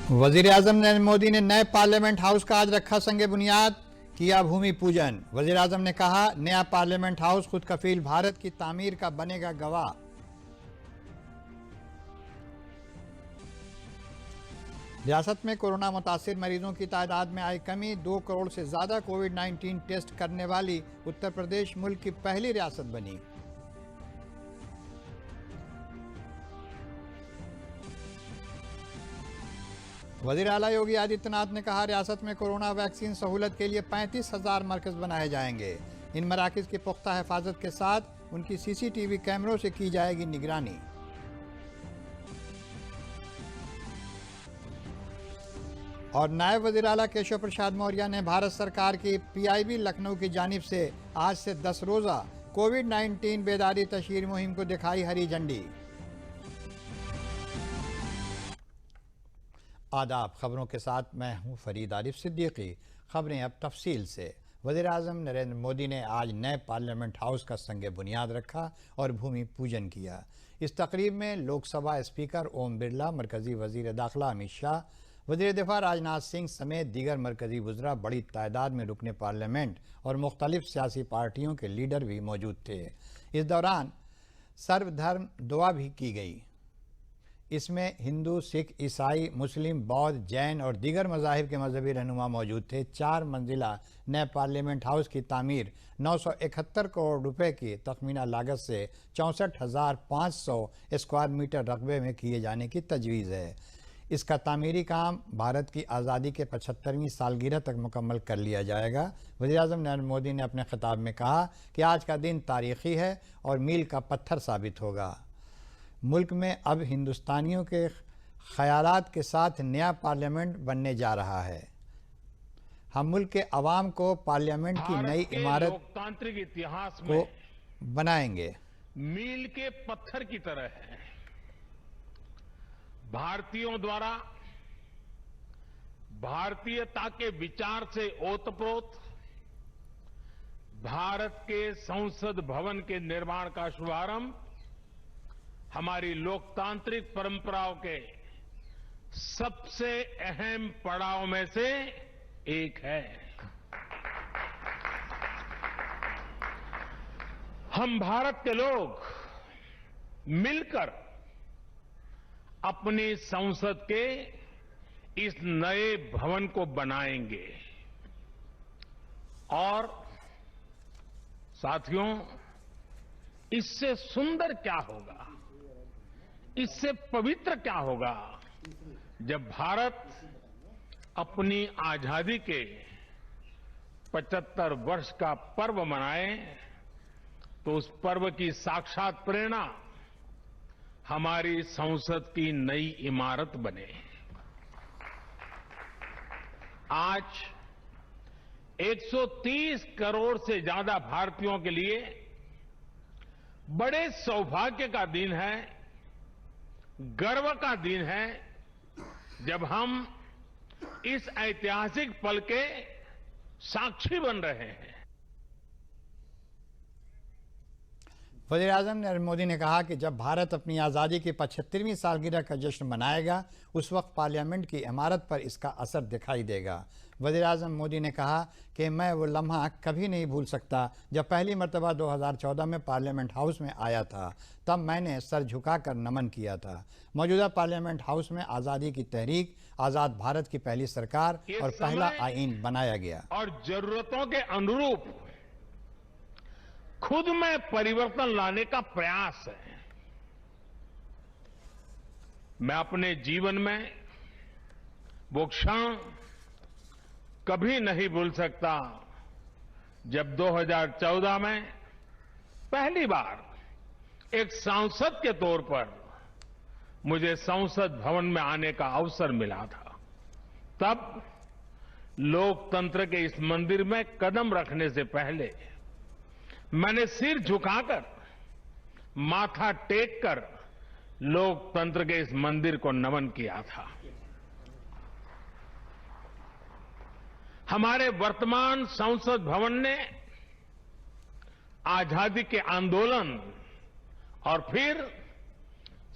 वजीर-ए-आजम नरेंद्र मोदी ने नए parliament house का आज रखा संगे बुनियाद, किया भूमि पूजन। वजीर-ए-आजम ने कहा, नया पार्लियामेंट हाउस खुद कफील भारत की तामीर का बनेगा गवाह। रियासत में कोरोना मुतासिर मरीजों की तादाद में आई कमी, 2 करोड़ से ज्यादा कोविड-19 टेस्ट करने वाली उत्तर प्रदेश मुल्क की पहली रियासत बनी। वज़ीर आला योगी आदित्यनाथ ने कहा, रियासत में कोरोना वैक्सीन सहूलत के लिए 35,000 मरकज बनाए जाएंगे। इन मराकज की पुख्ता हिफाजत के साथ उनकी सीसीटीवी कैमरों से की जाएगी निगरानी। और नायब वज़ीर आला केशव प्रसाद मौर्य ने भारत सरकार की पीआईबी लखनऊ की जानिब से आज से 10 रोज़ा कोविड-19 बेदारी तशहीर मुहिम को दिखाई हरी झंडी। आदाब, खबरों के साथ मैं हूं फरीद आरिफ सिद्दीकी। खबरें अब तफसील से। वज़ीर-ए-आज़म नरेंद्र मोदी ने आज नए पार्लियामेंट हाउस का संगे बुनियाद रखा और भूमि पूजन किया। इस तकरीब में लोकसभा स्पीकर ओम बिरला, मरकजी वज़ीर दाखिला अमित शाह, वज़ीर दिफा राजनाथ सिंह समेत दीगर मरकजी वज़रा, बड़ी तादाद में रुकने पार्लियामेंट और मुख्तलिफ सियासी पार्टियों के लीडर भी मौजूद थे। इस दौरान सर्वधर्म दुआ भी की गई। इसमें हिंदू, सिख, ईसाई, मुस्लिम, बौद्ध, जैन और दीगर मज़ाहिब के मजहबी रहनुमा मौजूद थे। 4 मंजिला नए पार्लियामेंट हाउस की तामीर 971 करोड़ रुपए की तखमीना लागत से 64,500 स्क्वायर मीटर रकबे में किए जाने की तजवीज़ है। इसका तामीरी काम भारत की आज़ादी के 75वीं सालगिरह तक मुकम्मल कर लिया जाएगा। वज़ीर-ए-आज़म नरेंद्र मोदी ने अपने खिताब में कहा कि आज का दिन तारीख़ी है और मील का पत्थर साबित होगा। मुल्क में अब हिंदुस्तानियों के ख्यालात के साथ नया पार्लियामेंट बनने जा रहा है। हम मुल्क के अवाम को पार्लियामेंट की नई इमारत लोकतांत्रिक इतिहास को में बनाएंगे। मील के पत्थर की तरह है। भारतीयों द्वारा भारतीयता के विचार से ओतप्रोत भारत के संसद भवन के निर्माण का शुभारंभ हमारी लोकतांत्रिक परंपराओं के सबसे अहम पड़ाव में से एक है। हम भारत के लोग मिलकर अपनी संसद के इस नए भवन को बनाएंगे और साथियों, इससे सुंदर क्या होगा, इससे पवित्र क्या होगा जब भारत अपनी आजादी के 75 वर्ष का पर्व मनाए तो उस पर्व की साक्षात प्रेरणा हमारी संसद की नई इमारत बने। आज 130 करोड़ से ज्यादा भारतीयों के लिए बड़े सौभाग्य का दिन है, गर्व का दिन है जब हम इस ऐतिहासिक पल के साक्षी बन रहे हैं। वज़ीर-ए-आज़म नरेंद्र मोदी ने कहा कि जब भारत अपनी आज़ादी की 75वीं सालगिरह का जश्न मनाएगा, उस वक्त पार्लियामेंट की इमारत पर इसका असर दिखाई देगा। वज़ीर-ए-आज़म मोदी ने कहा कि मैं वो लम्हा कभी नहीं भूल सकता जब पहली मरतबा 2014 में पार्लियामेंट हाउस में आया था। तब मैंने सर झुकाकर नमन किया था। मौजूदा पार्लियामेंट हाउस में आज़ादी की तहरीक, आज़ाद भारत की पहली सरकार और पहला आईन बनाया गया और जरूरतों के अनुरूप खुद में परिवर्तन लाने का प्रयास है। मैं अपने जीवन में वो क्षण कभी नहीं भूल सकता जब 2014 में पहली बार एक सांसद के तौर पर मुझे संसद भवन में आने का अवसर मिला था। तब लोकतंत्र के इस मंदिर में कदम रखने से पहले मैंने सिर झुकाकर, माथा टेक कर लोकतंत्र के इस मंदिर को नमन किया था। हमारे वर्तमान संसद भवन ने आजादी के आंदोलन और फिर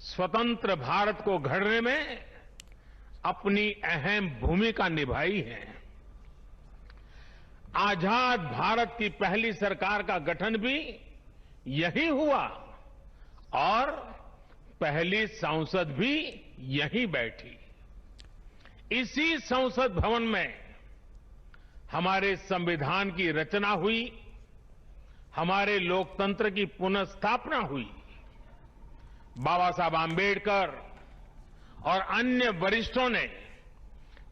स्वतंत्र भारत को गढ़ने में अपनी अहम भूमिका निभाई है। आजाद भारत की पहली सरकार का गठन भी यही हुआ और पहली संसद भी यहीं बैठी। इसी संसद भवन में हमारे संविधान की रचना हुई, हमारे लोकतंत्र की पुनर्स्थापना हुई। बाबा साहब आम्बेडकर और अन्य वरिष्ठों ने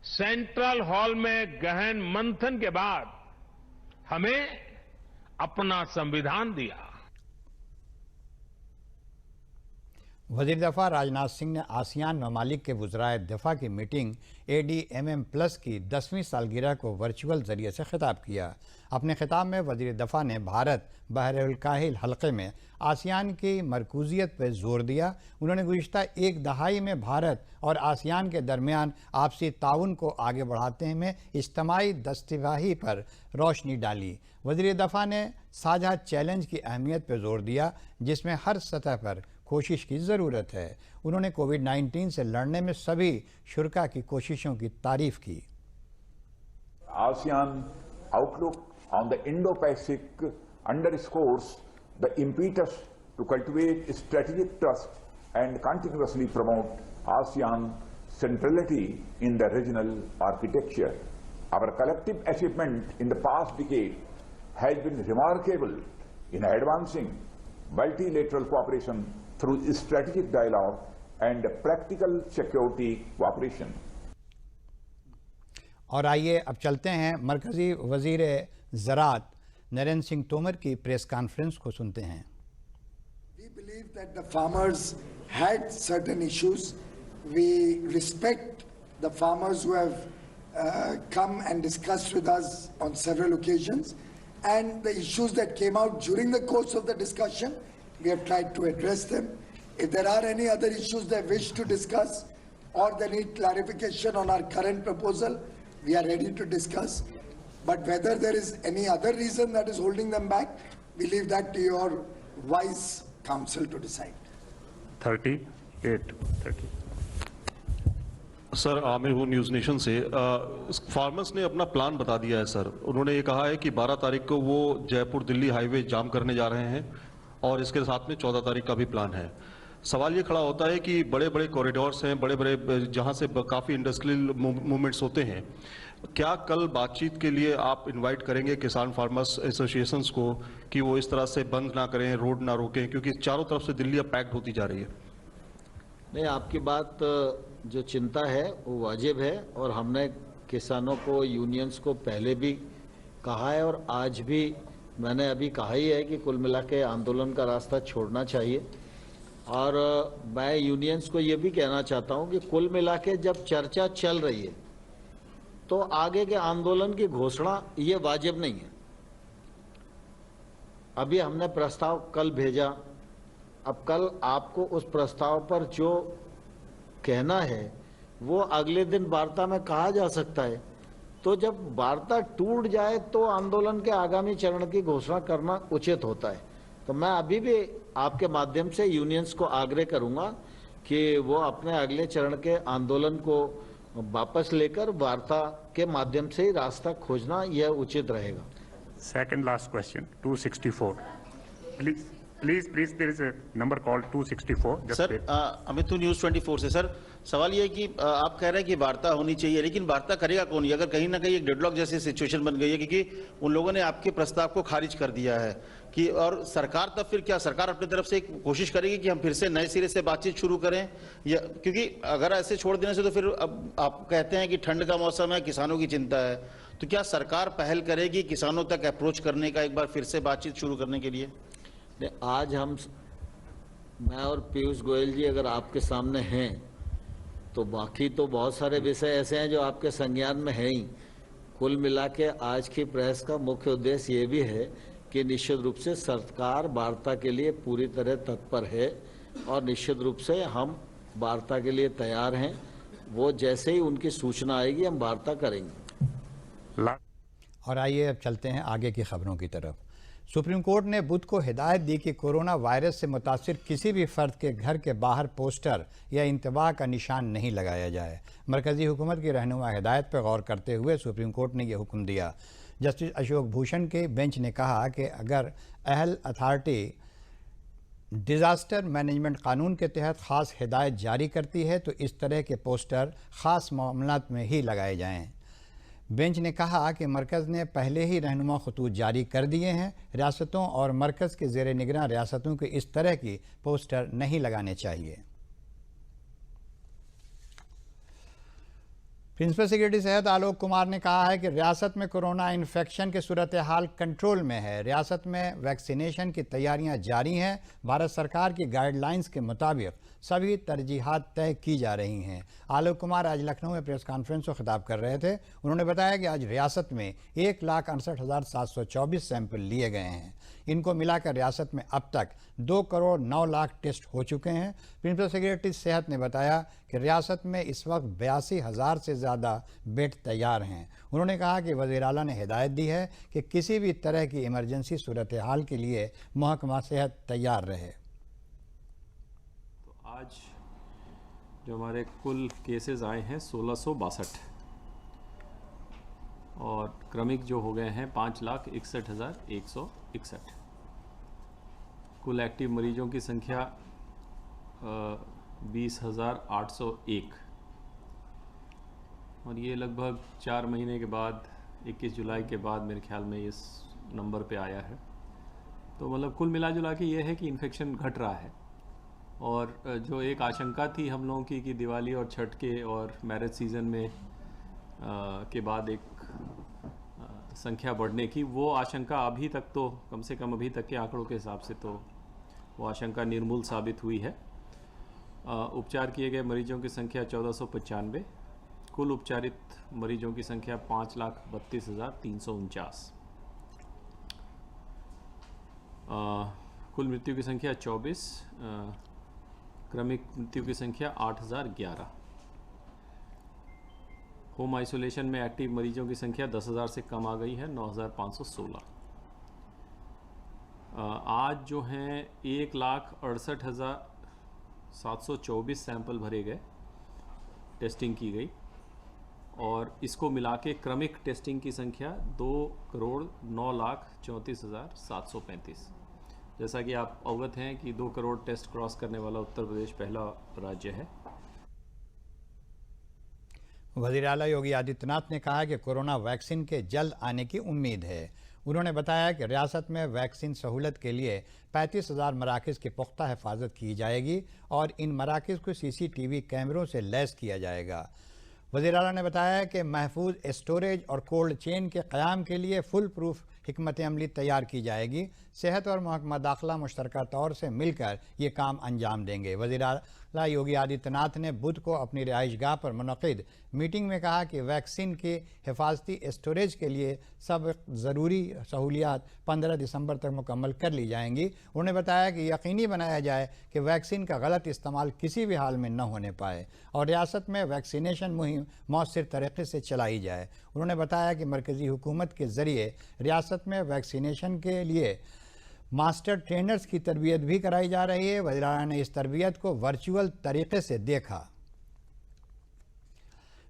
सेंट्रल हॉल में गहन मंथन के बाद हमें अपना संविधान दिया। वज़ीर दफ़ा राजनाथ सिंह ने आसियान ममालिक के वज़राए दिफ़ा की मीटिंग ADMM+ की 10वीं सालगिरह को वर्चुअल ज़रिए से खिताब किया। अपने खिताब में वज़ीर दफ़ा ने भारत बहर-उल-काहिल हल्के में आसियान की मरकूज़ियत पर जोर दिया। उन्होंने गुज़िश्ता एक दहाई में भारत और आसियान के दरमियान आपसी ताउन को आगे बढ़ाने में इज्तिमाई दस्तवाही पर रोशनी डाली। वज़ीर दफ़ा ने साझा चैलेंज की अहमियत पर जोर दिया, जिसमें हर सतह पर कोशिश की ज़रूरत है। उन्होंने कोविड-19 से लड़ने में सभी शुरका की कोशिशों की तारीफ की। ASEAN outlook on the Indo-Pacific underscores the impetus to cultivate strategic trust and continuously promote ASEAN centrality in the regional architecture. Our collective achievement in the past decade has been remarkable in advancing multilateral cooperation through strategic dialogue and practical security cooperation. और आइए अब चलते हैं मरकजी वजीर ज़राअत नरेंद्र सिंह तोमर की press conference को सुनते हैं। We believe that the farmers had certain issues. We respect the farmers who have come and discussed with us on several occasions, and the issues that came out during the course of the discussion, we have tried to address them. If there are any other issues they wish to discuss or they need clarification on our current proposal, we are ready to discuss. But whether there is any other reason that is holding them back, we leave that to your wise counsel to decide. 38, 30. Sir Aamir हूँ news nation से। Farmers ने अपना plan बता दिया है sir. उन्होंने ये कहा है कि 12 तारीख को वो जयपुर दिल्ली हाईवे जाम करने जा रहे हैं और इसके साथ में 14 तारीख का भी प्लान है। सवाल ये खड़ा होता है कि बड़े बड़े कॉरिडोर्स हैं, बड़े बड़े जहाँ से काफ़ी इंडस्ट्रियल मूवमेंट्स होते हैं, क्या कल बातचीत के लिए आप इनवाइट करेंगे किसान फार्मर्स एसोसिएशंस को कि वो इस तरह से बंद ना करें, रोड ना रोकें, क्योंकि चारों तरफ से दिल्ली अब पैक्ड होती जा रही है? नहीं, आपकी बात जो चिंता है वो वाजिब है और हमने किसानों को, यूनियंस को पहले भी कहा है और आज भी मैंने अभी कहा ही है कि कुल मिला के आंदोलन का रास्ता छोड़ना चाहिए। और मैं यूनियंस को ये भी कहना चाहता हूँ कि कुल मिला के जब चर्चा चल रही है तो आगे के आंदोलन की घोषणा ये वाजिब नहीं है। अभी हमने प्रस्ताव कल भेजा, अब कल आपको उस प्रस्ताव पर जो कहना है वो अगले दिन वार्ता में कहा जा सकता है। तो जब वार्ता टूट जाए तो आंदोलन के आगामी चरण की घोषणा करना उचित होता है। तो मैं अभी भी आपके माध्यम से यूनियंस को आग्रह करूंगा कि वो अपने अगले चरण के आंदोलन को वापस लेकर वार्ता के माध्यम से ही रास्ता खोजना यह उचित रहेगा। Second last question, 264. Please, there is a number called 264. Sir Amit news 24 से सर सवाल ये है कि आप कह रहे हैं कि वार्ता होनी चाहिए, लेकिन वार्ता करेगा कौन? ये अगर कहीं ना कहीं एक डेडलॉक जैसी सिचुएशन बन गई है क्योंकि उन लोगों ने आपके प्रस्ताव को खारिज कर दिया है कि और सरकार तब फिर क्या सरकार अपनी तरफ से एक कोशिश करेगी कि हम फिर से नए सिरे से बातचीत शुरू करें? या क्योंकि अगर ऐसे छोड़ देने से तो फिर अब आप कहते हैं कि ठंड का मौसम है, किसानों की चिंता है, तो क्या सरकार पहल करेगी किसानों तक अप्रोच करने का, एक बार फिर से बातचीत शुरू करने के लिए? आज मैं और पीयूष गोयल जी अगर आपके सामने हैं तो बाकी तो बहुत सारे विषय ऐसे हैं जो आपके संज्ञान में हैं ही। कुल मिला के आज की प्रेस का मुख्य उद्देश्य ये भी है कि निश्चित रूप से सरकार वार्ता के लिए पूरी तरह तत्पर है और निश्चित रूप से हम वार्ता के लिए तैयार हैं। वो जैसे ही उनकी सूचना आएगी हम वार्ता करेंगे। और आइए अब चलते हैं आगे की खबरों की तरफ। सुप्रीम कोर्ट ने बुध को हिदायत दी कि कोरोना वायरस से मुतासिर किसी भी फर्द के घर के बाहर पोस्टर या इंतबाह का निशान नहीं लगाया जाए। मरकजी हुकूमत की रहनुमा हिदायत पर गौर करते हुए सुप्रीम कोर्ट ने यह हुक्म दिया। जस्टिस अशोक भूषण के बेंच ने कहा कि अगर अहल अथॉरिटी डिज़ास्टर मैनेजमेंट कानून के तहत ख़ास हिदायत जारी करती है तो इस तरह के पोस्टर ख़ास मामलात में ही लगाए जाएं। बेंच ने कहा कि मरकज़ ने पहले ही रहनुमा खतूत जारी कर दिए हैं। रियासतों और मरकज़ के ज़ेर निगरां रियासतों के इस तरह की पोस्टर नहीं लगाने चाहिए। प्रिंसिपल सेक्रेटरी सेहत आलोक कुमार ने कहा है कि रियासत में कोरोना इन्फेक्शन की सूरत हाल कंट्रोल में है। रियासत में वैक्सीनेशन की तैयारियां जारी हैं। भारत सरकार की गाइडलाइंस के मुताबिक सभी तरजीहात तय की जा रही हैं। आलोक कुमार आज लखनऊ में प्रेस कॉन्फ्रेंस को खिताब कर रहे थे। उन्होंने बताया कि आज रियासत में 1,68,724 सैंपल लिए गए हैं। इनको मिलाकर रियासत में अब तक 2,09,00,000 टेस्ट हो चुके हैं। प्रिंसिपल सेक्रेटरी सेहत ने बताया कि रियासत में इस वक्त 82,000 से ज़्यादा बेड तैयार हैं। उन्होंने कहा कि वज़ीर आला ने हिदायत दी है कि किसी भी तरह की इमरजेंसी सूरत हाल के लिए महकमा सेहत तैयार रहे। तो आज जो हमारे कुल केसेस आए हैं 1662 और क्रमिक जो हो गए हैं 5,61,161। कुल एक्टिव मरीजों की संख्या 20,801 और ये लगभग 4 महीने के बाद 21 जुलाई के बाद मेरे ख्याल में इस नंबर पे आया है। तो मतलब कुल मिला जुला के ये है कि इन्फेक्शन घट रहा है। और जो एक आशंका थी हम लोगों की कि दिवाली और छठ के और मैरिज सीज़न में के बाद एक संख्या बढ़ने की, वो आशंका अभी तक तो कम से कम अभी तक के आंकड़ों के हिसाब से तो वो आशंका निर्मूल साबित हुई है। उपचार किए गए मरीजों की संख्या 1495। कुल उपचारित मरीजों की संख्या 5,32,349। कुल मृत्यु की संख्या 24। क्रमिक मृत्यु की संख्या 8,011। होम आइसोलेशन में एक्टिव मरीजों की संख्या 10,000 से कम आ गई है, 9,516। आज जो हैं 1,68,724 सैंपल भरे गए, टेस्टिंग की गई और इसको मिला के क्रमिक टेस्टिंग की संख्या 2,09,34,735। जैसा कि आप अवगत हैं कि 2 करोड़ टेस्ट क्रॉस करने वाला उत्तर प्रदेश पहला राज्य है। वज़ीर आला योगी आदित्यनाथ ने कहा कि कोरोना वैक्सीन के जल्द आने की उम्मीद है। उन्होंने बताया कि रियासत में वैक्सीन सहूलत के लिए 35,000 मराकज़ की पुख्ता हिफाजत की जाएगी और इन मराकज़ को CCTV कैमरों से लैस किया जाएगा। वज़ीर आला ने बताया कि महफूज स्टोरेज और कोल्ड चेन के क़याम के लिए फुल प्रूफ हिकमत अमली तैयार की जाएगी। सेहत और महकमा दाखिला मुश्तरका तौर से मिलकर ये काम अंजाम देंगे। वज़ीर आला योगी आदित्यनाथ ने बुध को अपनी रिहाइशगाह पर मुनक़िद मीटिंग में कहा कि वैक्सीन की हिफाजती स्टोरेज के लिए सब ज़रूरी सहूलियात 15 दिसंबर तक मुकम्मल कर ली जाएंगी। उन्होंने बताया कि यकीनी बनाया जाए कि वैक्सीन का गलत इस्तेमाल किसी भी हाल में न होने पाए और रियासत में वैक्सीनेशन मुहिम मौसर तरीके से चलाई जाए। उन्होंने बताया कि मरकज़ी हुकूमत के ज़रिए रियासत में वैक्सीनेशन के लिए मास्टर ट्रेनर्स की तरबियत भी कराई जा रही है। वज़ीर आला ने इस तरबियत को वर्चुअल तरीके से देखा।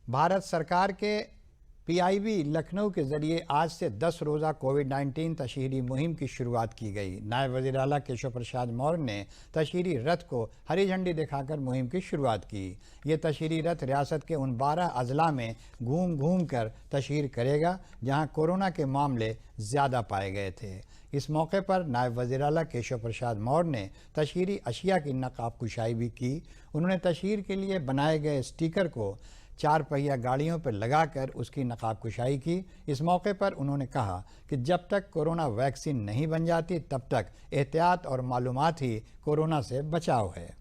भारत सरकार के PIB लखनऊ के ज़रिए आज से 10 रोज़ा कोविड-19 तशहीरी मुहिम की शुरुआत की गई। नायब वज़ीर आला केशव प्रसाद मौर्य ने तशहीरी रथ को हरी झंडी दिखाकर मुहिम की शुरुआत की। ये तशहीरी रथ रियासत के उन 12 अजला में घूम घूम कर तशहीर करेगा जहां कोरोना के मामले ज़्यादा पाए गए थे। इस मौके पर नायब वज़ीर आला केशव प्रसाद मौर्य ने तशहीरी अशिया की नकाब कुशाई भी की। उन्होंने तशहीर के लिए बनाए गए स्टिकर को 4 पहिया गाड़ियों पर लगाकर उसकी नकाब कुशाई की। इस मौके पर उन्होंने कहा कि जब तक कोरोना वैक्सीन नहीं बन जाती तब तक एहतियात और मालूमात ही कोरोना से बचाव है।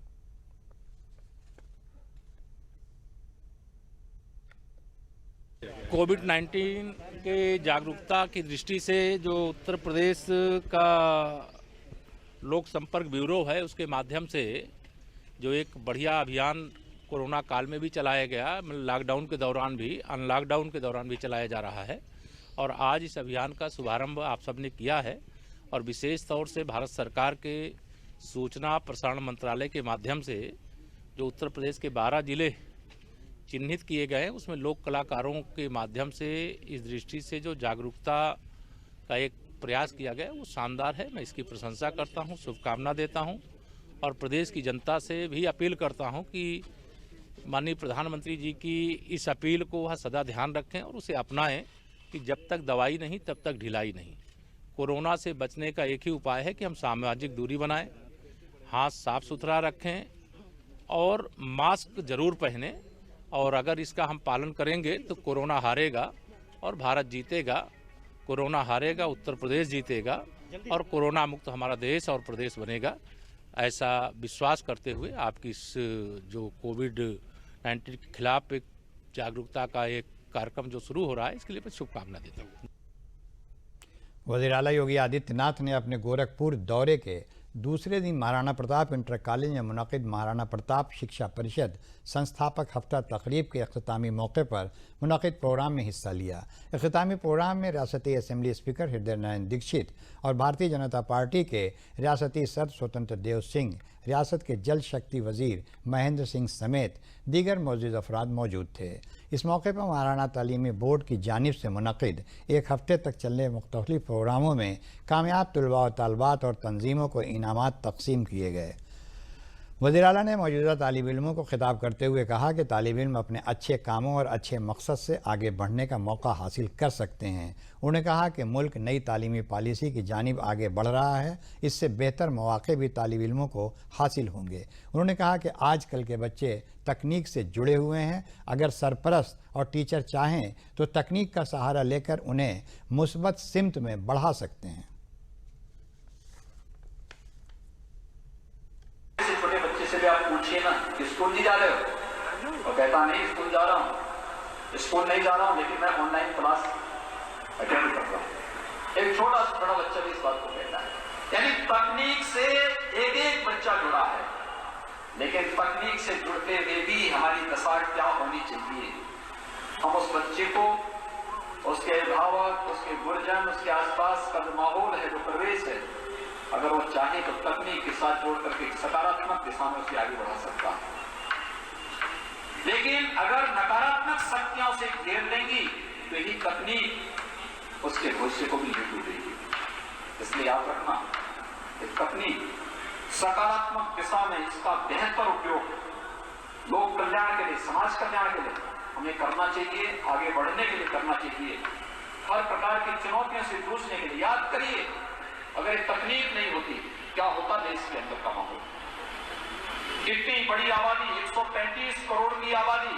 कोविड-19 के जागरूकता की दृष्टि से जो उत्तर प्रदेश का लोक संपर्क ब्यूरो है उसके माध्यम से जो एक बढ़िया अभियान कोरोना काल में भी चलाया गया, लॉकडाउन के दौरान भी, अनलॉकडाउन के दौरान भी चलाया जा रहा है और आज इस अभियान का शुभारंभ आप सबने किया है और विशेष तौर से भारत सरकार के सूचना प्रसारण मंत्रालय के माध्यम से जो उत्तर प्रदेश के 12 जिले चिन्हित किए गए हैं, उसमें लोक कलाकारों के माध्यम से इस दृष्टि से जो जागरूकता का एक प्रयास किया गया वो शानदार है। मैं इसकी प्रशंसा करता हूं, शुभकामना देता हूं और प्रदेश की जनता से भी अपील करता हूं कि माननीय प्रधानमंत्री जी की इस अपील को वह सदा ध्यान रखें और उसे अपनाएं कि जब तक दवाई नहीं तब तक ढिलाई नहीं। कोरोना से बचने का एक ही उपाय है कि हम सामाजिक दूरी बनाएं, हाथ साफ सुथरा रखें और मास्क जरूर पहनें। और अगर इसका हम पालन करेंगे तो कोरोना हारेगा और भारत जीतेगा। कोरोना हारेगा, उत्तर प्रदेश जीतेगा और कोरोना मुक्त हमारा देश और प्रदेश बनेगा। ऐसा विश्वास करते हुए आपकी इस जो कोविड-19 के खिलाफ एक जागरूकता का एक कार्यक्रम जो शुरू हो रहा है, इसके लिए मैं शुभकामना देता हूँ। वज़ीर आला योगी आदित्यनाथ ने अपने गोरखपुर दौरे के दूसरे दिन महाराणा प्रताप इंटर कॉलेज में मुनक़िद महाराणा प्रताप शिक्षा परिषद संस्थापक हफ्ता तकरीब के अख्तामी मौके पर मुनक़िद प्रोग्राम में हिस्सा लिया। अख्तामी प्रोग्राम में रियासती असेंबली स्पीकर हृदय नारायण दीक्षित और भारतीय जनता पार्टी के रियासती सदर स्वतंत्र देव सिंह, रियासत के जल शक्ति वजीर महेंद्र सिंह समेत दीगर मौजूद अफराद मौजूद थे। इस मौके पर महाराणा तालीमी बोर्ड की जानिब से मुनक़िद एक हफ्ते तक चलने मुख्तलिफ प्रोग्रामों में कामयाब तलबा व तालबात और तंजीमों को इनामात तकसीम किए गए। वज़ीर आला ने मौजूदा तालिब इल्मों को खिताब करते हुए कहा कि तालिब इल्म अपने अच्छे कामों और अच्छे मकसद से आगे बढ़ने का मौका हासिल कर सकते हैं। उन्होंने कहा कि मुल्क नई तालीमी पॉलिसी की जानिब आगे बढ़ रहा है, इससे बेहतर मौक़े भी तालिब इल्मों को हासिल होंगे। उन्होंने कहा कि आजकल के बच्चे तकनीक से जुड़े हुए हैं। अगर सरपरस्त और टीचर चाहें तो तकनीक का सहारा लेकर उन्हें मुस्बत सिमत में बढ़ा सकते हैं। छोटे बच्चे से भी आप पूछिए ना कि स्कूल नहीं जा रहे हो, और कहता नहीं स्कूल जा रहा हूँ, स्कूल नहीं जा रहा हूँ लेकिन मैं ऑनलाइन क्लास अटेंड कर रहा हूँ। एक छोटा सा बड़ा बच्चा भी इस बात को कहता है। यानी तकनीक से एक एक बच्चा जुड़ा है, लेकिन तकनीक से जुड़ते हुए भी हमारी दशा क्या होनी चाहिए। हम उस बच्चे को, उसके अभिभावक, उसके गुरजन, उसके आसपास का जो माहौल है, जो परिवेश है, अगर वो चाहे तो तकनीक के साथ जोड़ करके सकारात्मक दिशा में उसे आगे बढ़ा सकता है। लेकिन अगर नकारात्मक शक्तियों से घेर लेंगी तो यही तकनीक उसके भविष्य को भी लूट देगी। इसलिए याद रखना, तकनीक सकारात्मक दिशा में इसका बेहतर उपयोग लोक कल्याण के लिए, समाज कल्याण के लिए हमें करना चाहिए, आगे बढ़ने के लिए करना चाहिए। हर प्रकार की चुनौतियों से जूझने के लिए याद करिए, अगर ये तकनीक नहीं होती क्या होता देश के अंदर का माहौल। इतनी बड़ी आबादी, 135 करोड़ की आबादी,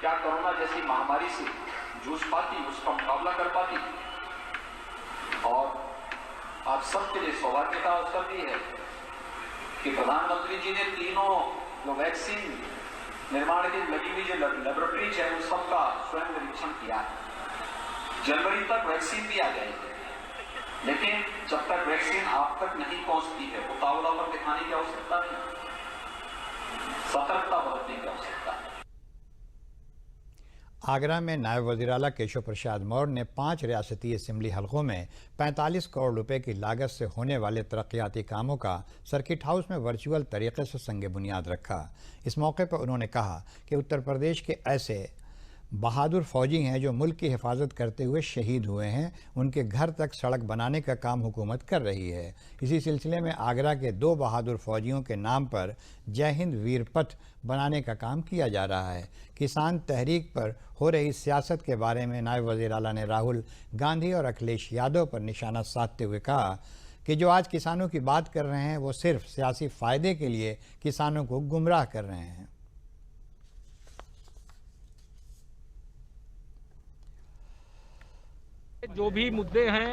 क्या कोरोना जैसी महामारी से जूझ पाती, उसका मुकाबला कर पाती? और आप सबके लिए सौभाग्य का अवसर भी है कि प्रधानमंत्री जी ने तीनों जो वैक्सीन निर्माण की लगी हुई जो लेबोरेटरीज है, उन सबका स्वयं निरीक्षण किया है। जनवरी तक वैक्सीन भी आ जाएगी, लेकिन जब तक वैक्सीन आप तक नहीं पहुंचती है, उतावला पर दिखाने की आवश्यकता नहीं, सतर्कता बरतने की आवश्यकता है। आगरा में नायब वज़ीर आला केशव प्रसाद मौर्य ने 5 रियासती असेंबली हलकों में 45 करोड़ रुपए की लागत से होने वाले तरक्याती कामों का सर्किट हाउस में वर्चुअल तरीके से संग बुनियाद रखा। इस मौके पर उन्होंने कहा कि उत्तर प्रदेश के ऐसे बहादुर फौजी हैं जो मुल्क की हिफाजत करते हुए शहीद हुए हैं, उनके घर तक सड़क बनाने का काम हुकूमत कर रही है। इसी सिलसिले में आगरा के 2 बहादुर फौजियों के नाम पर जय हिंद वीर पथ बनाने का काम किया जा रहा है। किसान तहरीक पर हो रही सियासत के बारे में नायब वज़ीर आला ने राहुल गांधी और अखिलेश यादव पर निशाना साधते हुए कहा कि जो आज किसानों की बात कर रहे हैं वो सिर्फ सियासी फ़ायदे के लिए किसानों को गुमराह कर रहे हैं। जो भी मुद्दे हैं,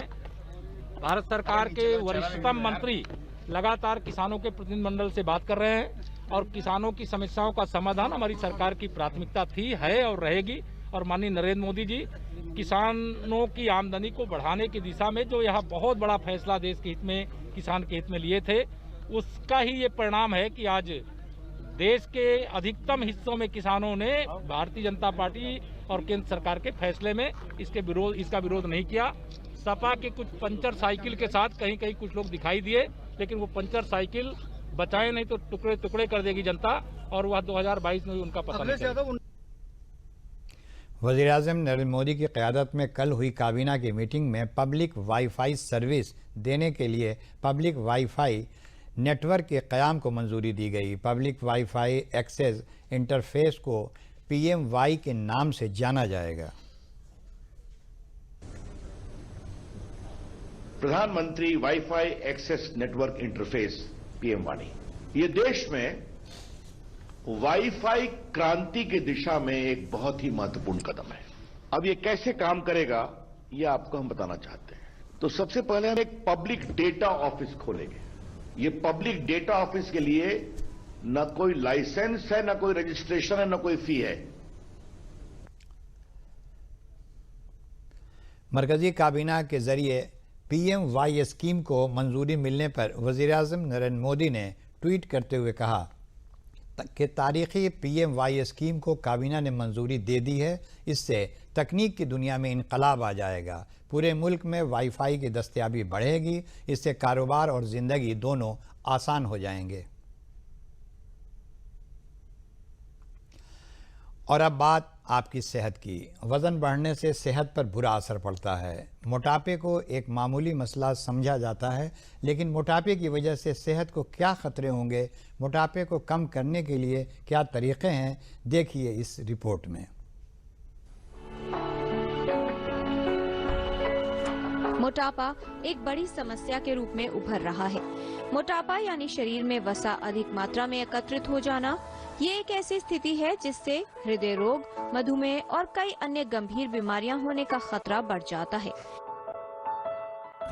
भारत सरकार के वरिष्ठतम मंत्री लगातार किसानों के प्रतिनिधिमंडल से बात कर रहे हैं और किसानों की समस्याओं का समाधान हमारी सरकार की प्राथमिकता थी, है और रहेगी। और माननीय नरेंद्र मोदी जी किसानों की आमदनी को बढ़ाने की दिशा में जो यह बहुत बड़ा फैसला देश के हित में, किसान के हित में लिए थे, उसका ही ये परिणाम है कि आज देश के अधिकतम हिस्सों में किसानों ने भारतीय जनता पार्टी और केंद्र सरकार के फैसले में इसका विरोध नहीं किया। सपा के कुछ पंचर साइकिल के साथ कहीं कहीं कुछ लोग दिखाई दिए, लेकिन वो पंचर साइकिल बचाए नहीं तो टुकड़े टुकड़े कर देगी जनता, और वह 2022 में भी उनका पता नहीं चलेगा। वज़ीर-ए-आज़म नरेंद्र मोदी की क़यादत में कल हुई काबीना की मीटिंग में पब्लिक वाईफाई सर्विस देने के लिए पब्लिक वाईफाई नेटवर्क के क़याम को मंजूरी दी गई। पब्लिक वाईफाई एक्सेस इंटरफेस को PMY के नाम से जाना जाएगा। प्रधानमंत्री wifi access network interface PMY, ये देश में वाईफाई क्रांति की दिशा में एक बहुत ही महत्वपूर्ण कदम है। अब ये कैसे काम करेगा ये आपको हम बताना चाहते हैं। तो सबसे पहले हम एक पब्लिक डेटा ऑफिस खोलेंगे। ये पब्लिक डेटा ऑफिस के लिए न कोई लाइसेंस है, न कोई रजिस्ट्रेशन है, न कोई फी है। मरकजी काबीना के जरिए PMY स्कीम को मंजूरी मिलने पर वज़ीर-ए-आज़म नरेंद्र मोदी ने ट्वीट करते हुए कहा कि तारीख़ी PMY स्कीम को काबीना ने मंजूरी दे दी है। इससे तकनीक की दुनिया में इनकलाब आ जाएगा। पूरे मुल्क में वाईफाई की दस्तयाबी बढ़ेगी। इससे कारोबार और ज़िंदगी दोनों आसान हो जाएंगे। और अब बात आपकी सेहत की। वज़न बढ़ने से सेहत पर बुरा असर पड़ता है। मोटापे को एक मामूली मसला समझा जाता है, लेकिन मोटापे की वजह से सेहत को क्या ख़तरे होंगे, मोटापे को कम करने के लिए क्या तरीक़े हैं, देखिए इस रिपोर्ट में। मोटापा एक बड़ी समस्या के रूप में उभर रहा है। मोटापा यानी शरीर में वसा अधिक मात्रा में एकत्रित हो जाना। ये एक ऐसी स्थिति है जिससे हृदय रोग, मधुमेह और कई अन्य गंभीर बीमारियां होने का खतरा बढ़ जाता है।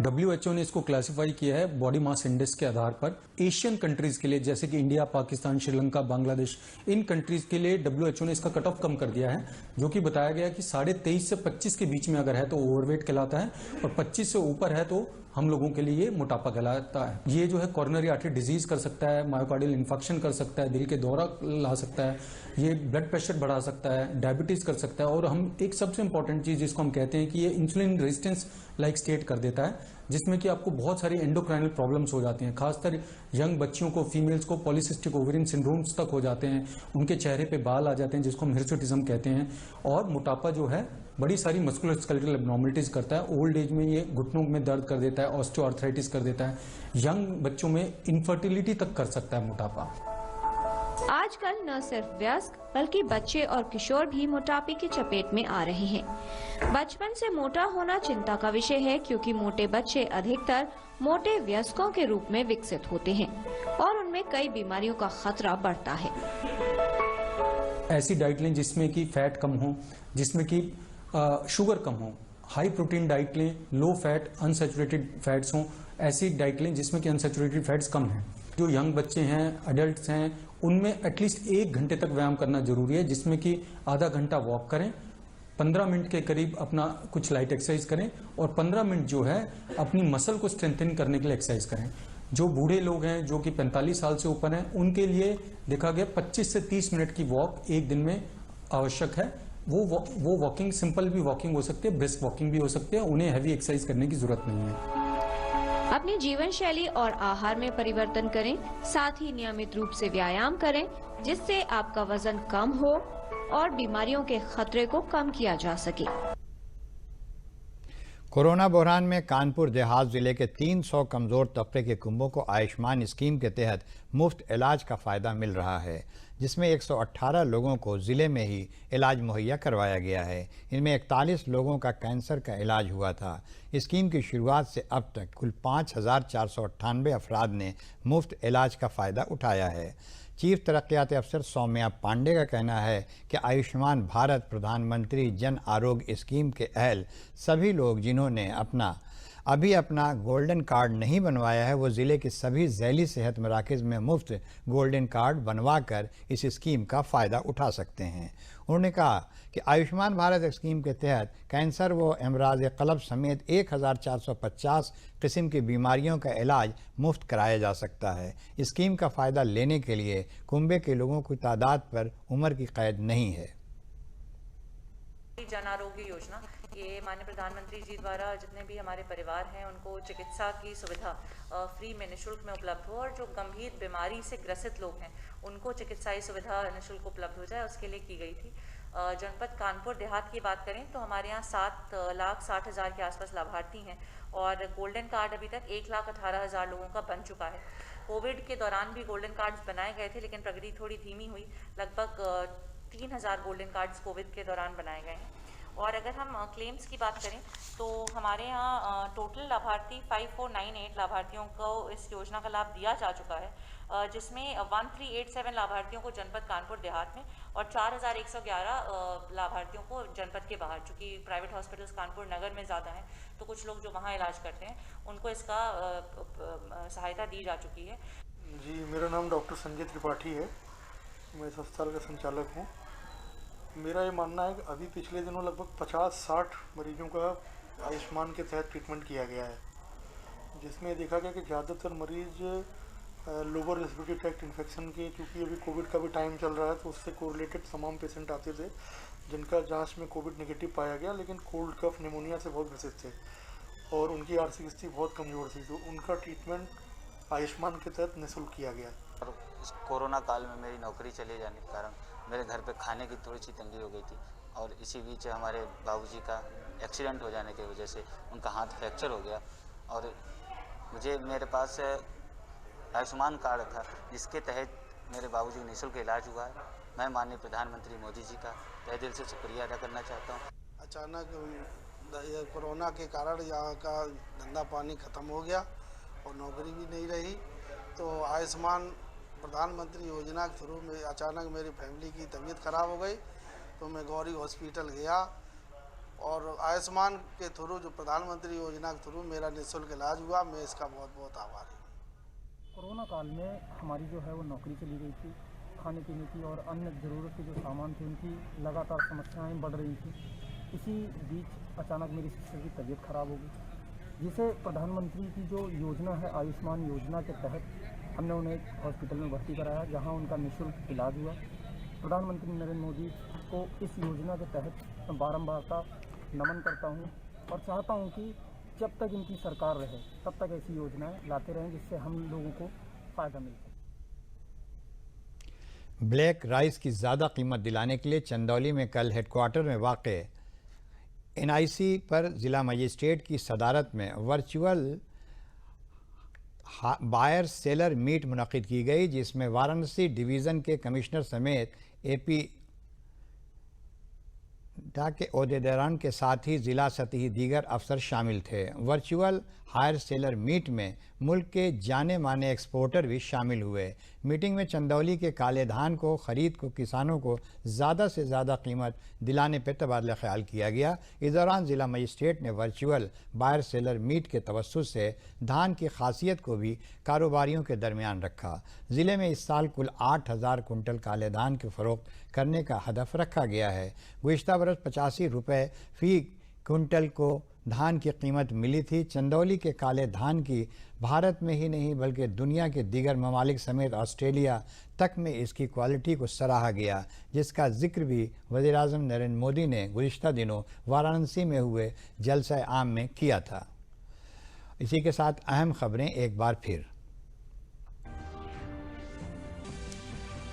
WHO ने इसको क्लासिफाई किया है बॉडी मास इंडेक्स के आधार पर। एशियन कंट्रीज के लिए जैसे कि इंडिया, पाकिस्तान, श्रीलंका, बांग्लादेश, इन कंट्रीज के लिए WHO ने इसका कट ऑफ कम कर दिया है, जो कि बताया गया कि 23.5 से 25 के बीच में अगर है तो ओवरवेट कहलाता है, और 25 से ऊपर है तो हम लोगों के लिए मोटापा कहलाता है। ये जो है कॉरोनरी आर्टरी डिजीज कर सकता है, मायोकार्डियल इन्फेक्शन कर सकता है, दिल के दौरा ला सकता है, ये ब्लड प्रेशर बढ़ा सकता है, डायबिटीज कर सकता है, और हम एक सबसे इंपॉर्टेंट चीज जिसको हम कहते हैं कि ये इंसुलिन रेजिस्टेंस लाइक स्टेट कर देता है, जिसमें कि आपको बहुत सारी एंडोक्राइनल प्रॉब्लम्स हो जाती हैं। खासकर यंग बच्चियों को, फीमेल्स को पॉलीसिस्टिक ओवेरियन सिंड्रोम्स तक हो जाते हैं, उनके चेहरे पे बाल आ जाते हैं जिसको हम हिर्सुटिज्म कहते हैं। और मोटापा जो है बड़ी सारी मस्कुलोस्केलेटल एब्नॉर्मलिटीज करता है। ओल्ड एज में ये घुटनों में दर्द कर देता है, ऑस्टियोआर्थराइटिस कर देता है, यंग बच्चों में इनफर्टिलिटी तक कर सकता है मोटापा। आजकल न सिर्फ वयस्क बल्कि बच्चे और किशोर भी मोटापे की चपेट में आ रहे हैं। बचपन से मोटा होना चिंता का विषय है, क्योंकि मोटे बच्चे अधिकतर मोटे वयस्कों के रूप में विकसित होते हैं और उनमें कई बीमारियों का खतरा बढ़ता है। ऐसी डाइट लें जिसमें कि फैट कम हो, जिसमें कि शुगर कम हो, हाई प्रोटीन डाइट लें, लो फैट अनसैचुरेटेड फैट्स हों, ऐसी डाइट लें जिसमें कि अनसैचुरेटेड फैट्स कम हैं। जो यंग बच्चे हैं, अडल्ट्स हैं, उनमें एटलीस्ट 1 घंटे तक व्यायाम करना जरूरी है, जिसमें कि आधा घंटा वॉक करें, 15 मिनट के करीब अपना कुछ लाइट एक्सरसाइज करें, और 15 मिनट जो है अपनी मसल को स्ट्रेंथन करने के लिए एक्सरसाइज करें। जो बूढ़े लोग हैं जो कि 45 साल से ऊपर हैं, उनके लिए देखा गया 25 से 30 मिनट की वॉक एक दिन में आवश्यक है। वो वॉकिंग सिंपल भी वॉकिंग हो सकती है, ब्रिस्क वॉकिंग भी हो सकती है, उन्हें हैवी एक्सरसाइज करने की जरूरत नहीं है। अपनी जीवन शैली और आहार में परिवर्तन करें, साथ ही नियमित रूप से व्यायाम करें, जिससे आपका वजन कम हो और बीमारियों के खतरे को कम किया जा सके। कोरोना बहरान में कानपुर देहात जिले के 300 कमज़ोर तबके के कुंबों को आयुष्मान स्कीम के तहत मुफ्त इलाज का फ़ायदा मिल रहा है, जिसमें 118 लोगों को ज़िले में ही इलाज मुहैया करवाया गया है। इनमें 41 लोगों का कैंसर का इलाज हुआ था। स्कीम की शुरुआत से अब तक कुल 5,498 अफराद ने मुफ्त इलाज का फ़ायदा उठाया है। चीफ तरक्याती अफसर सौम्या पांडे का कहना है कि आयुष्मान भारत प्रधानमंत्री जन आरोग्य स्कीम के अहल सभी लोग जिन्होंने अभी अपना गोल्डन कार्ड नहीं बनवाया है, वो ज़िले के सभी झैली सेहत मराकज़ में मुफ्त गोल्डन कार्ड बनवा कर इस स्कीम का फ़ायदा उठा सकते हैं। उन्होंने कहा कि आयुष्मान भारत स्कीम के तहत कैंसर व अमराज क़ल्ब समेत 1,450 किस्म की बीमारियों का इलाज मुफ्त कराया जा सकता है। स्कीम का फ़ायदा लेने के लिए कुंबे के लोगों की तादाद पर उम्र की क़ैद नहीं है। जन आरोग्य योजना, ये माननीय प्रधानमंत्री जी द्वारा जितने भी हमारे परिवार हैं उनको चिकित्सा की सुविधा फ्री में निःशुल्क में उपलब्ध हो, और जो गंभीर बीमारी से ग्रसित लोग हैं उनको चिकित्साई सुविधा निःशुल्क उपलब्ध हो जाए, उसके लिए की गई थी। जनपद कानपुर देहात की बात करें तो हमारे यहाँ 7,60,000 के आसपास लाभार्थी हैं, और गोल्डन कार्ड अभी तक 1,18,000 लोगों का बन चुका है। कोविड के दौरान भी गोल्डन कार्ड्स बनाए गए थे, लेकिन प्रगति थोड़ी धीमी हुई। लगभग 3,000 गोल्डन कार्ड्स कोविड के दौरान बनाए गए हैं। और अगर हम क्लेम्स की बात करें तो हमारे यहाँ टोटल लाभार्थी 5498 लाभार्थियों को इस योजना का लाभ दिया जा चुका है, जिसमें 1387 लाभार्थियों को जनपद कानपुर देहात में और 4111 लाभार्थियों को जनपद के बाहर, चूँकि प्राइवेट हॉस्पिटल्स कानपुर नगर में ज़्यादा हैं तो कुछ लोग जो वहाँ इलाज करते हैं उनको इसका सहायता दी जा चुकी है। जी, मेरा नाम डॉक्टर संजय त्रिपाठी है, मैं इस अस्पताल का संचालक हूँ। मेरा ये मानना है कि अभी पिछले दिनों लगभग 50-60 मरीजों का आयुष्मान के तहत ट्रीटमेंट किया गया है, जिसमें देखा गया कि ज़्यादातर मरीज लोअर रेस्पिरेटरी ट्रैक्ट इन्फेक्शन के, चूँकि अभी कोविड का भी टाइम चल रहा है तो उससे कोरिलेटेड तमाम पेशेंट आते थे जिनका जांच में कोविड नेगेटिव पाया गया, लेकिन कोल्ड कफ निमोनिया से बहुत ग्रसित थे और उनकी आर्थिक स्थिति बहुत कमज़ोर थी, तो उनका ट्रीटमेंट आयुष्मान के तहत निःशुल्क किया गया। और इस कोरोना काल में मेरी नौकरी चले जाने के कारण मेरे घर पे खाने की थोड़ी सी तंगी हो गई थी, और इसी बीच हमारे बाबूजी का एक्सीडेंट हो जाने की वजह से उनका हाथ फ्रैक्चर हो गया, और मेरे पास आयुष्मान कार्ड था जिसके तहत मेरे बाबूजी का निःशुल्क इलाज हुआ है। मैं माननीय प्रधानमंत्री मोदी जी का तहे दिल से शुक्रिया अदा करना चाहता हूँ। अचानक कोरोना के कारण यहाँ का धंधा पानी ख़त्म हो गया और नौकरी भी नहीं रही, तो आयुष्मान प्रधानमंत्री योजना के थ्रू में अचानक मेरी फैमिली की तबीयत ख़राब हो गई, तो मैं गौरी हॉस्पिटल गया और आयुष्मान के थ्रू जो प्रधानमंत्री योजना के थ्रू मेरा निःशुल्क इलाज हुआ। मैं इसका बहुत बहुत आभारी हूँ। कोरोना काल में हमारी जो है वो नौकरी चली गई थी, खाने पीने की और अन्य ज़रूरत के जो सामान थे उनकी लगातार समस्याएं बढ़ रही थी। इसी बीच अचानक मेरी सिस्टर की तबीयत ख़राब हो गई, जिसे प्रधानमंत्री की जो योजना है आयुष्मान योजना के तहत हमने उन्हें एक हॉस्पिटल में भर्ती कराया, जहां उनका निःशुल्क इलाज हुआ। प्रधानमंत्री नरेंद्र मोदी को इस योजना के तहत मैं बारंबार नमन करता हूं और चाहता हूं कि जब तक इनकी सरकार रहे तब तक ऐसी योजनाएं लाते रहें जिससे हम लोगों को फ़ायदा मिले। ब्लैक राइस की ज़्यादा कीमत दिलाने के लिए चंदौली में कल हेडक्वार्टर में वाक़ NIC पर ज़िला मजिस्ट्रेट की सदारत में वर्चुअल बायर सेलर मीट मुनक़िद की गई, जिसमें वाराणसी डिवीज़न के कमिश्नर समेत AP के ओहदेदारान के साथ ही ज़िला सतही दीगर अफसर शामिल थे। वर्चुअल हायर सेलर मीट में मुल्क के जाने माने एक्सपोर्टर भी शामिल हुए। मीटिंग में चंदौली के काले धान को ख़रीद को किसानों को ज़्यादा से ज़्यादा कीमत दिलाने पर तबादला ख्याल किया गया। इस दौरान ज़िला मजिस्ट्रेट ने वर्चुअल बायर सेलर मीट के तवस्सुत से धान की खासियत को भी कारोबारियों के दरमियान रखा। ज़िले में इस साल कुल 8,000 कुंटल काले धान की फ़रोख्त करने का हदफ रखा गया है। गुज़िश्ता बरस 85 रुपये फ़ी कुंटल को धान की कीमत मिली थी। चंदौली के काले धान की भारत में ही नहीं बल्कि दुनिया के दीगर ममालिक समेत ऑस्ट्रेलिया तक में इसकी क्वालिटी को सराहा गया, जिसका जिक्र भी वज़ीर-ए-आज़म नरेंद्र मोदी ने गुज़िश्ता दिनों वाराणसी में हुए जलसा आम में किया था। इसी के साथ अहम खबरें एक बार फिर।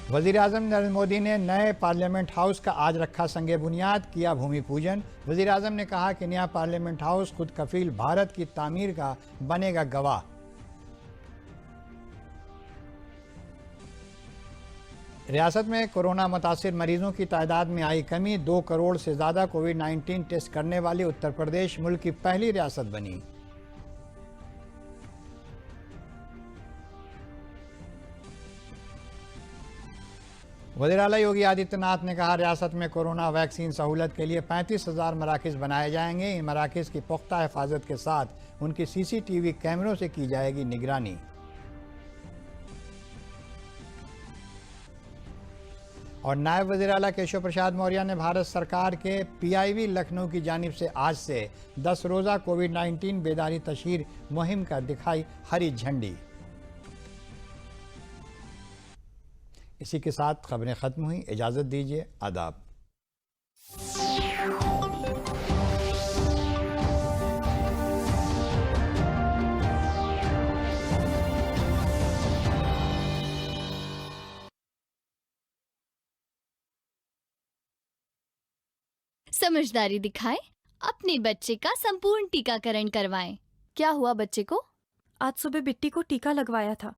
वज़ीर-ए-आज़म नरेंद्र मोदी ने नए पार्लियामेंट हाउस का आज रखा संगे बुनियाद, किया भूमि पूजन। वज़ीर-ए-आज़म ने कहा कि नया पार्लियामेंट हाउस खुद कफील भारत की तामीर का बनेगा गवाह। रियासत में कोरोना मुतासिर मरीजों की तादाद में आई कमी, 2 करोड़ से ज़्यादा कोविड-19 टेस्ट करने वाली उत्तर प्रदेश मुल्क की पहली रियासत बनी। वज़ीर आला योगी आदित्यनाथ ने कहा, रियासत में कोरोना वैक्सीन सहूलत के लिए 35,000 मराकज़ बनाए जाएंगे। इन मराकज़ की पुख्ता हिफाजत के साथ उनकी CCTV कैमरों से की जाएगी निगरानी। और नायब वज़ीर आला केशव प्रसाद मौर्य ने भारत सरकार के PIV लखनऊ की जानिब से आज से 10 रोज़ा कोविड-19 बेदारी तशहीर मुहिम का दिखाई हरी झंडी। इसी के साथ खबरें ख़त्म हुई। इजाज़त दीजिए। आदाब। समझदारी दिखाएं, अपने बच्चे का संपूर्ण टीकाकरण करवाएं। क्या हुआ बच्चे को? आज सुबह बिट्टी को टीका लगवाया था,